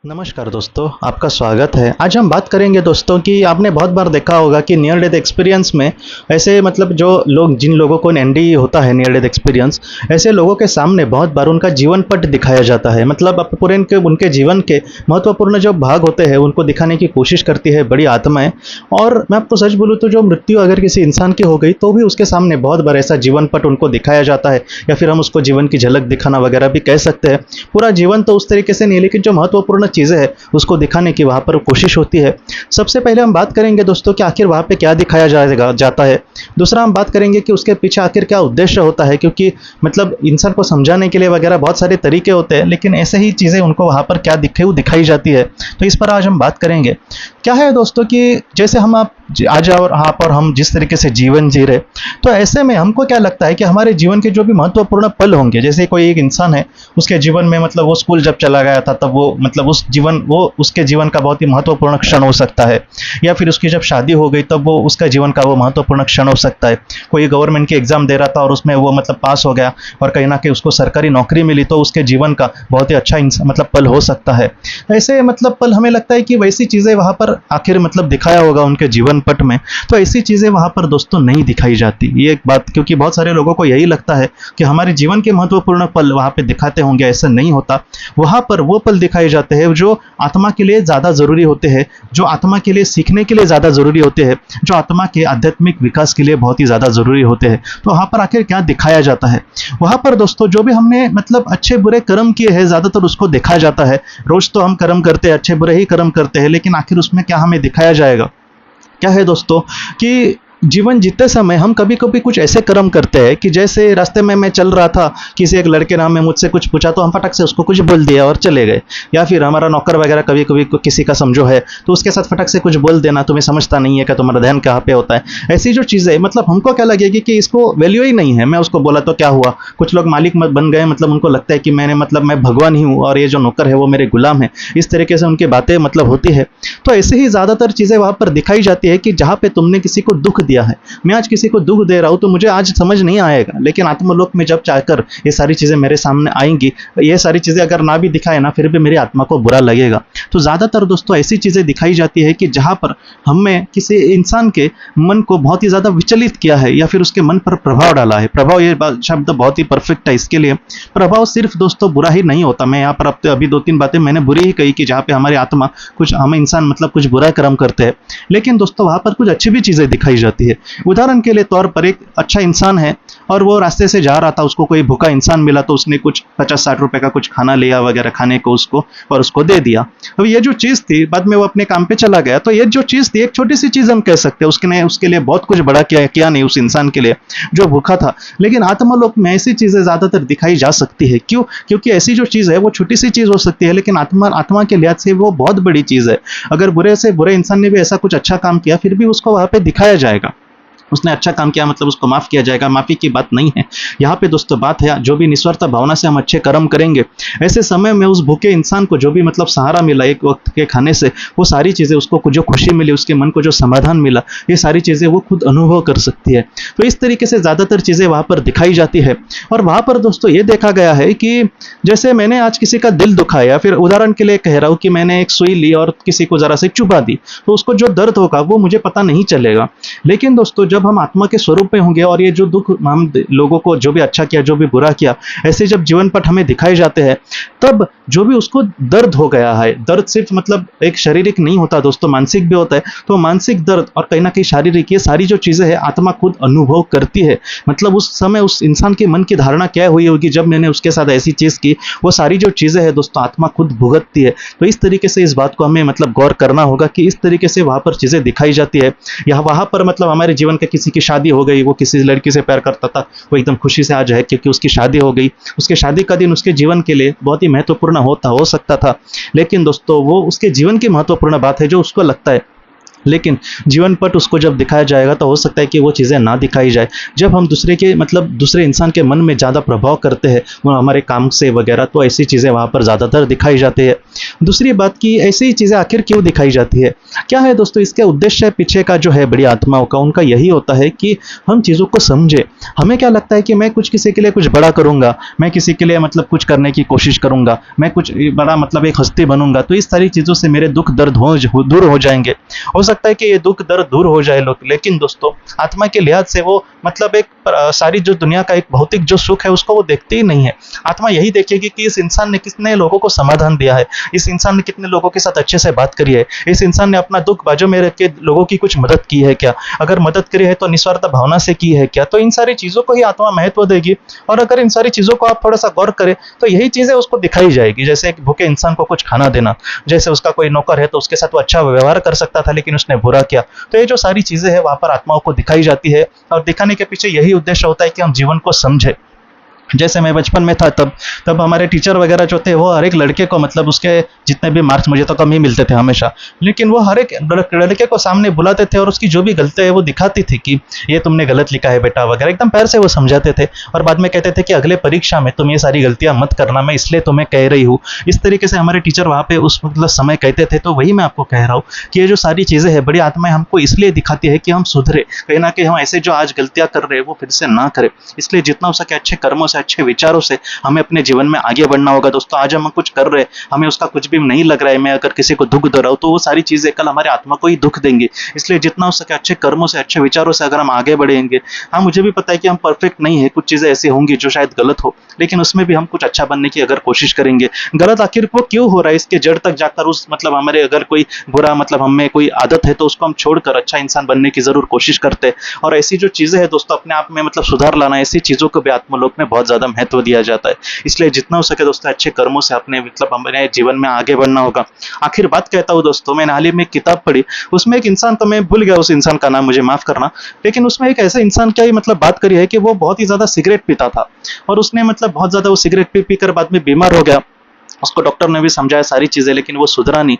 नमस्कार दोस्तों, आपका स्वागत है। आज हम बात करेंगे दोस्तों कि आपने बहुत बार देखा होगा कि नियर डेथ एक्सपीरियंस में ऐसे जो लोग जिन लोगों को एनडी होता है नियर डेथ एक्सपीरियंस, ऐसे लोगों के सामने बहुत बार उनका जीवन पट दिखाया जाता है। अब पूरे उनके जीवन के महत्वपूर्ण जो भाग होते हैं उनको दिखाने की कोशिश करती है बड़ी आत्माएं। और मैं आपको सच बोलूँ तो जो मृत्यु अगर किसी इंसान की हो गई तो भी उसके सामने बहुत बार ऐसा जीवन पट उनको दिखाया जाता है, या फिर हम उसको जीवन की झलक दिखाना वगैरह भी कह सकते हैं। पूरा जीवन तो उस तरीके से नहीं, लेकिन जो महत्वपूर्ण चीज़ें हैं उसको दिखाने की वहाँ पर कोशिश होती है। सबसे पहले हम बात करेंगे दोस्तों कि आखिर वहाँ पे क्या दिखाया जाता है। दूसरा हम बात करेंगे कि उसके पीछे आखिर क्या उद्देश्य होता है, क्योंकि इंसान को समझाने के लिए वगैरह बहुत सारे तरीके होते हैं, लेकिन ऐसे ही चीज़ें उनको वहाँ पर क्या दिखाई जाती है, तो इस पर आज हम बात करेंगे। क्या है दोस्तों कि जैसे हम आज और यहाँ पर हम जिस तरीके से जीवन जी रहे, तो ऐसे में हमको क्या लगता है कि हमारे जीवन के जो भी महत्वपूर्ण पल होंगे, जैसे कोई एक इंसान है, उसके जीवन में वो स्कूल जब चला गया था तब वो उसके जीवन का बहुत ही महत्वपूर्ण क्षण हो सकता है, या फिर उसकी जब शादी हो गई तब वो उसका जीवन का वो महत्वपूर्ण क्षण हो सकता है। कोई गवर्नमेंट की एग्जाम दे रहा था और उसमें वो पास हो गया और कहीं ना कहीं उसको सरकारी नौकरी मिली, तो उसके जीवन का बहुत ही अच्छा पल हो सकता है। ऐसे पल हमें लगता है कि वैसी चीज़ें वहाँ पर आखिर दिखाया होगा उनके जीवन पट में, तो ऐसी चीज़ें वहाँ पर दोस्तों नहीं दिखाई जाती। ये एक बात, क्योंकि बहुत सारे लोगों को यही लगता है कि हमारे जीवन के महत्वपूर्ण पल वहाँ पे दिखाते होंगे, ऐसा नहीं होता। वहाँ पर वो पल दिखाए जाते हैं जो आत्मा के लिए ज़्यादा ज़रूरी होते हैं, जो आत्मा के लिए सीखने के लिए ज़्यादा ज़रूरी होते हैं, जो आत्मा के आध्यात्मिक विकास के लिए बहुत ही ज़्यादा ज़रूरी होते हैं। तो वहाँ पर आखिर क्या दिखाया जाता है? वहाँ पर दोस्तों जो भी हमने अच्छे बुरे कर्म किए हैं, ज़्यादातर उसको दिखाया जाता है। रोज़ तो हम कर्म करते हैं, अच्छे बुरे ही कर्म करते हैं, लेकिन आखिर उसमें क्या हमें दिखाया जाएगा? क्या है दोस्तों कि जीवन जीते समय हम कभी कभी कुछ ऐसे कर्म करते हैं कि जैसे रास्ते में मैं चल रहा था, किसी एक लड़के ने हमें मुझसे कुछ पूछा तो हम फटक से उसको कुछ बोल दिया और चले गए। या फिर हमारा नौकर वगैरह कभी कभी किसी का समझो है तो उसके साथ फटक से कुछ बोल देना, तुम्हें समझता नहीं है कि तुम्हारा ध्यान कहाँ पे होता है। ऐसी जो चीज़ें हमको क्या लगेगी कि इसको वैल्यू ही नहीं है, मैं उसको बोला तो क्या हुआ। कुछ लोग मालिक बन गए, उनको लगता है कि मैं भगवान ही हूँ और ये जो नौकर है वो मेरे गुलाम है। इस तरीके से उनकी बातें होती है। तो ऐसे ही ज़्यादातर चीज़ें वहाँ पर दिखाई जाती है कि जहाँ पे तुमने किसी को दुख दिया है, मैं आज किसी को दुख दे रहा हूं तो मुझे आज समझ नहीं आएगा, लेकिन आत्मलोक में जब चाहकर ये सारी चीजें मेरे सामने आएंगी, ये सारी चीजें अगर ना भी दिखाए ना, फिर भी मेरी आत्मा को बुरा लगेगा। तो ज्यादातर दोस्तों ऐसी चीजें दिखाई जाती है कि जहां पर हमें किसी इंसान के मन को बहुत ही ज्यादा विचलित किया है, या फिर उसके मन पर प्रभाव डाला है। प्रभाव ये शब्द बहुत ही परफेक्ट है इसके लिए। प्रभाव सिर्फ दोस्तों बुरा ही नहीं होता। मैं यहाँ पर अभी 2-3 बातें मैंने बुरी ही कही कि जहाँ पे हमारी आत्मा हम इंसान कुछ बुरा कर्म करते हैं, लेकिन दोस्तों वहां पर कुछ अच्छी भी चीजें दिखाई जाती है। उदाहरण के लिए तौर पर एक अच्छा इंसान है और वो रास्ते से जा रहा था, उसको कोई भूखा इंसान मिला तो उसने कुछ 50-60 रुपए का कुछ खाना लिया वगैरह खाने को उसको, और उसको दे दिया। अब ये जो चीज़ थी, बाद में वो अपने काम पे चला गया। तो ये जो चीज़ थी एक छोटी सी चीज़ हम कह सकते हैं, उसके लिए बहुत कुछ बड़ा किया नहीं उस इंसान के लिए जो भूखा था। लेकिन आत्मलोक में ऐसी चीज़ें ज़्यादातर दिखाई जा सकती है। क्यों? क्योंकि ऐसी जो चीज़ है वो छोटी सी चीज़ हो सकती है, लेकिन आत्मा के लिहाज से वो बहुत बड़ी चीज़ है। अगर बुरे से बुरे इंसान ने भी ऐसा कुछ अच्छा काम किया, फिर भी उसको वहाँ पे दिखाया जाएगा। उसने अच्छा काम किया उसको माफ़ किया जाएगा। माफ़ी की बात नहीं है यहाँ पे दोस्तों। बात है जो भी निस्वार्थ भावना से हम अच्छे कर्म करेंगे, ऐसे समय में उस भूखे इंसान को जो भी सहारा मिला एक वक्त के खाने से, वो सारी चीज़ें उसको जो खुशी मिली, उसके मन को जो समाधान मिला, ये सारी चीज़ें वो खुद अनुभव कर सकती है। तो इस तरीके से ज़्यादातर चीज़ें वहाँ पर दिखाई जाती है। और वहाँ पर दोस्तों ये देखा गया है कि जैसे मैंने आज किसी का दिल दुखाया, फिर उदाहरण के लिए कह रहा हूँ कि मैंने एक सुई ली और किसी को ज़रा से चुभा दी, तो उसको जो दर्द होगा वो मुझे पता नहीं चलेगा। लेकिन दोस्तों जब हम आत्मा के स्वरूप में होंगे और ये जो दुख हम लोगों को जो भी अच्छा किया, जो भी बुरा किया, ऐसे जब जीवन पट हमें दिखाए जाते हैं, तब जो भी उसको दर्द हो गया है, दर्द सिर्फ एक शारीरिक नहीं होता दोस्तों, मानसिक भी होता है। तो मानसिक दर्द और कहीं ना कहीं शारीरिक, ये सारी जो चीजें हैं आत्मा खुद अनुभव करती है। उस समय उस इंसान के मन की धारणा क्या हुई होगी जब मैंने उसके साथ ऐसी चीज की, वो सारी जो चीजें हैं दोस्तों आत्मा खुद भुगतती है। तो इस तरीके से इस बात को हमें गौर करना होगा कि इस तरीके से वहां पर चीजें दिखाई जाती है। या वहां पर हमारे जीवन के किसी की शादी हो गई, वो किसी लड़की से प्यार करता था, वो एकदम खुशी से आज है क्योंकि उसकी शादी हो गई। उसके शादी का दिन उसके जीवन के लिए बहुत ही महत्वपूर्ण हो सकता था, लेकिन दोस्तों वो उसके जीवन की महत्वपूर्ण बात है जो उसको लगता है लेकिन जीवन पट उसको जब दिखाया जाएगा तो हो सकता है कि वो चीज़ें ना दिखाई जाए। जब हम दूसरे के मतलब दूसरे इंसान के मन में ज़्यादा प्रभाव करते हैं वो हमारे काम से वगैरह, तो ऐसी चीज़ें वहाँ पर ज़्यादातर दिखाई जाती है। दूसरी बात कि ऐसी चीज़ें आखिर क्यों दिखाई जाती है? क्या है दोस्तों इसके उद्देश्य पीछे का जो है बड़ी आत्माओं का, उनका यही होता है कि हम चीज़ों को समझें। हमें क्या लगता है कि मैं कुछ किसी के लिए कुछ बड़ा करूँगा, मैं किसी के लिए मतलब कुछ करने की कोशिश करूँगा, मैं कुछ बड़ा मतलब एक हस्ती बनूँगा, तो इस सारी चीज़ों से मेरे दुःख दर्द दूर हो जाएँगे। हो सकता है कि ये दुःख दर्द दूर हो जाए लोग, लेकिन दोस्तों आत्मा के लिहाज से वो मतलब एक सारी जो दुनिया का एक भौतिक जो सुख है उसको वो देखते ही नहीं है। आत्मा यही देखेगी कि इस इंसान ने कितने लोगों को समाधान दिया है, इस इंसान ने कितने लोगों के साथ अच्छे से बात करी है, इस इंसान ने अपना दुःख बाजू में रख के लोगों की कुछ मदद की है क्या? अगर मदद करी है तो निस्वार्थ भावना से की है क्या? तो इन सारी चीज़ों को ही आत्मा महत्व देगी। और अगर इन सारी चीज़ों को आप थोड़ा-सा गौर करें तो यही चीज़ें उसको दिखाई जाएगी। जैसे एक भूखे इंसान को कुछ खाना देना, जैसे उसका कोई नौकर है तो उसके साथ वो अच्छा व्यवहार कर सकता था लेकिन उसने बुरा किया। तो ये जो सारी चीज़ें हैं वहाँ पर आत्माओं को दिखाई जाती है, और दिखाने के पीछे यही उद्देश्य होता है कि हम जीवन को समझें। जैसे मैं बचपन में था तब हमारे टीचर वगैरह जो थे वो हर एक लड़के को मतलब उसके जितने भी मार्क्स, मुझे तो कम ही मिलते थे हमेशा, लेकिन वो हर एक लड़के को सामने बुलाते थे और उसकी जो भी गलती है वो दिखाती थी कि ये तुमने गलत लिखा है बेटा वगैरह, एकदम प्यार से वो समझाते थे। और बाद में कहते थे कि अगले परीक्षा में तुम ये सारी गलतियां मत करना, मैं इसलिए तुम्हें कह रही हूँ। इस तरीके से हमारे टीचर वहाँ पे उस मतलब समय कहते थे। तो वही मैं आपको कह रहा हूँ कि ये जो सारी चीज़ें हैं बड़ी आत्माएं हमको इसलिए दिखाती है कि हम सुधरे, कहीं ना कहीं हम ऐसे जो आज गलतियां कर रहे हैं वो फिर से ना करें। इसलिए जितना हो सके अच्छे कर्मों से, अच्छे विचारों से हमें अपने जीवन में आगे बढ़ना होगा। दोस्तों आज हम कुछ कर रहे हैं, हमें उसका कुछ भी नहीं लग रहा है, मैं अगर किसी को दुख दे रहा हूं तो वो सारी चीजें कल हमारे आत्मा को ही दुख देंगे। इसलिए जितना हो सके अच्छे कर्मों से, अच्छे विचारों से अगर हम आगे बढ़ेंगे। हाँ, मुझे भी पता है कि हम परफेक्ट नहीं है, कुछ चीजें ऐसी होंगी जो शायद गलत हो, लेकिन उसमें भी हम कुछ अच्छा बनने की अगर कोशिश करेंगे। गलत आखिर वो क्यों हो रहा है इसके जड़ तक जाकर उस मतलब हमारे अगर कोई बुरा मतलब हमें कोई आदत है तो उसको हम छोड़कर अच्छा इंसान बनने की जरूर कोशिश करते हैं। और ऐसी जो चीजें हैं दोस्तों अपने आप में मतलब सुधार लाना, ऐसी चीजों को भी आत्मलोक में बहुत ज्यादा महत्व दिया जाता है। इसलिए जितना हो सके दोस्तों अच्छे कर्मों से अपने मतलब हमारे जीवन में आगे बढ़ना होगा। आखिर बात कहता हूँ दोस्तों, मैंने हाल ही में एक किताब पढ़ी, उसमें एक इंसान, तो मैं भूल गया उस इंसान का नाम, मुझे माफ करना, लेकिन उसमें एक ऐसा इंसान क्या ही मतलब बात करी है कि वो बहुत ही ज्यादा सिगरेट पीता था और उसने मतलब बहुत ज्यादा वो सिगरेट पी पी कर बाद में बीमार हो गया। उसको डॉक्टर ने भी समझाया सारी चीजें, लेकिन वो सुधरा नहीं।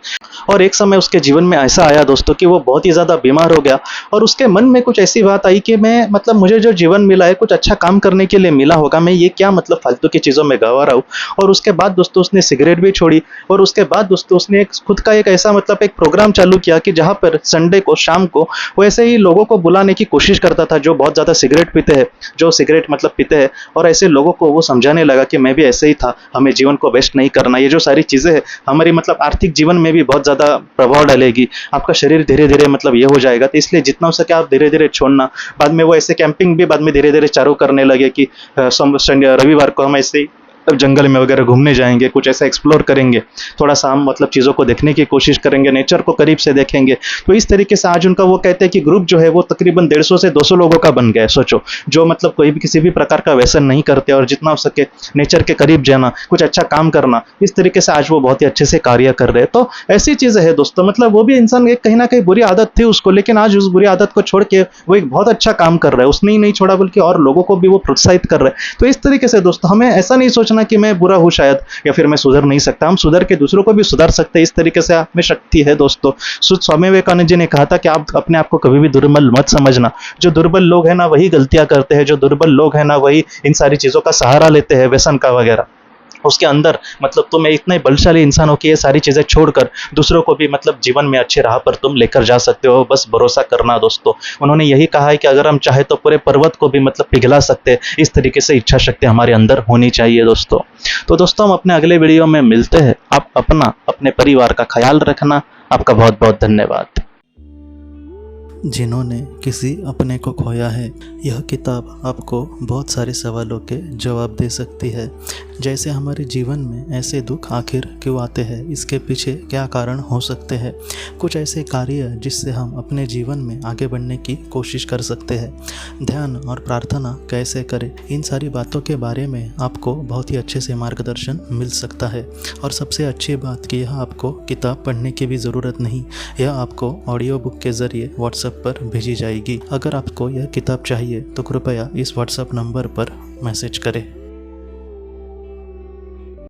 और एक समय उसके जीवन में ऐसा आया दोस्तों कि वो बहुत ही ज्यादा बीमार हो गया और उसके मन में कुछ ऐसी बात आई कि मैं मतलब मुझे जो जीवन मिला है कुछ अच्छा काम करने के लिए मिला होगा, मैं ये क्या मतलब फालतू की चीजों में गवा रहा हूँ। और उसके बाद दोस्तों उसने सिगरेट भी छोड़ी और उसके बाद दोस्तों उसने एक खुद का एक ऐसा मतलब एक प्रोग्राम चालू किया कि जहाँ पर संडे को शाम को वो ऐसे ही लोगों को बुलाने की कोशिश करता था जो बहुत ज्यादा सिगरेट पीते हैं, जो सिगरेट मतलब पीते हैं, और ऐसे लोगों को वो समझाने लगा कि मैं भी ऐसे ही था, हमें जीवन को वेस्ट नहीं करना। ये जो सारी चीजें हैं हमारी मतलब आर्थिक जीवन में भी बहुत ज्यादा प्रभाव डालेगी, आपका शरीर धीरे धीरे मतलब ये हो जाएगा। तो इसलिए जितना हो सके आप धीरे धीरे छोड़ना। बाद में वो ऐसे कैंपिंग भी बाद में धीरे धीरे चालू करने लगे कि रविवार को हम ऐसे ही जंगल में वगैरह घूमने जाएंगे, कुछ ऐसा एक्सप्लोर करेंगे, थोड़ा सा हम मतलब चीज़ों को देखने की कोशिश करेंगे, नेचर को करीब से देखेंगे। तो इस तरीके से आज उनका वो कहते हैं कि ग्रुप जो है वो तकरीबन 150 से 200 लोगों का बन गया है। सोचो, जो मतलब कोई भी किसी भी प्रकार का व्यसन नहीं करते और जितना हो सके नेचर के करीब जाना, कुछ अच्छा काम करना, इस तरीके से आज वो बहुत ही अच्छे से कार्य कर रहे हैं। तो ऐसी चीज़ें है दोस्तों, मतलब वो भी इंसान एक कहीं ना कहीं बुरी आदत थी उसको, लेकिन आज उस बुरी आदत को छोड़ के वो एक बहुत अच्छा काम कर रहा है। उसने ही नहीं छोड़ा बल्कि और लोगों को भी वो प्रोत्साहित कर रहा है। तो इस तरीके से दोस्तों हमें ऐसा नहीं सोचना कि मैं बुरा हूँ शायद, या फिर मैं सुधर नहीं सकता। हम सुधर के दूसरों को भी सुधार सकते हैं। इस तरीके से आप में शक्ति है दोस्तों। स्वामी विवेकानंद जी ने कहा था कि आप अपने आप को कभी भी दुर्बल मत समझना। जो दुर्बल लोग हैं ना वही गलतियां करते हैं, जो दुर्बल लोग हैं ना वही इन सारी चीजों का सहारा लेते हैं, व्यसन का वगैरह। उसके अंदर मतलब तुम इतने बलशाली इंसान हो कि ये सारी चीजें छोड़कर दूसरों को भी मतलब जीवन में अच्छे राह पर तुम लेकर जा सकते हो। बस भरोसा करना दोस्तों। उन्होंने यही कहा है कि अगर हम चाहे तो पूरे पर्वत को भी मतलब पिघला सकते हैं। इस तरीके से इच्छा शक्ति हमारे अंदर होनी चाहिए दोस्तों। तो दोस्तों हम अपने अगले वीडियो में मिलते हैं। आप अपना अपने परिवार का ख्याल रखना। आपका बहुत बहुत धन्यवाद। जिन्होंने किसी अपने को खोया है, यह किताब आपको बहुत सारे सवालों के जवाब दे सकती है। जैसे हमारे जीवन में ऐसे दुख आखिर क्यों आते हैं, इसके पीछे क्या कारण हो सकते हैं, कुछ ऐसे कार्य जिससे हम अपने जीवन में आगे बढ़ने की कोशिश कर सकते हैं, ध्यान और प्रार्थना कैसे करें, इन सारी बातों के बारे में आपको बहुत ही अच्छे से मार्गदर्शन मिल सकता है। और सबसे अच्छी बात कि यह आपको किताब पढ़ने की भी ज़रूरत नहीं, यह आपको ऑडियो बुक के ज़रिए व्हाट्सएप पर भेजी जाएगी। अगर आपको यह किताब चाहिए तो कृपया इस व्हाट्सएप नंबर पर मैसेज करें।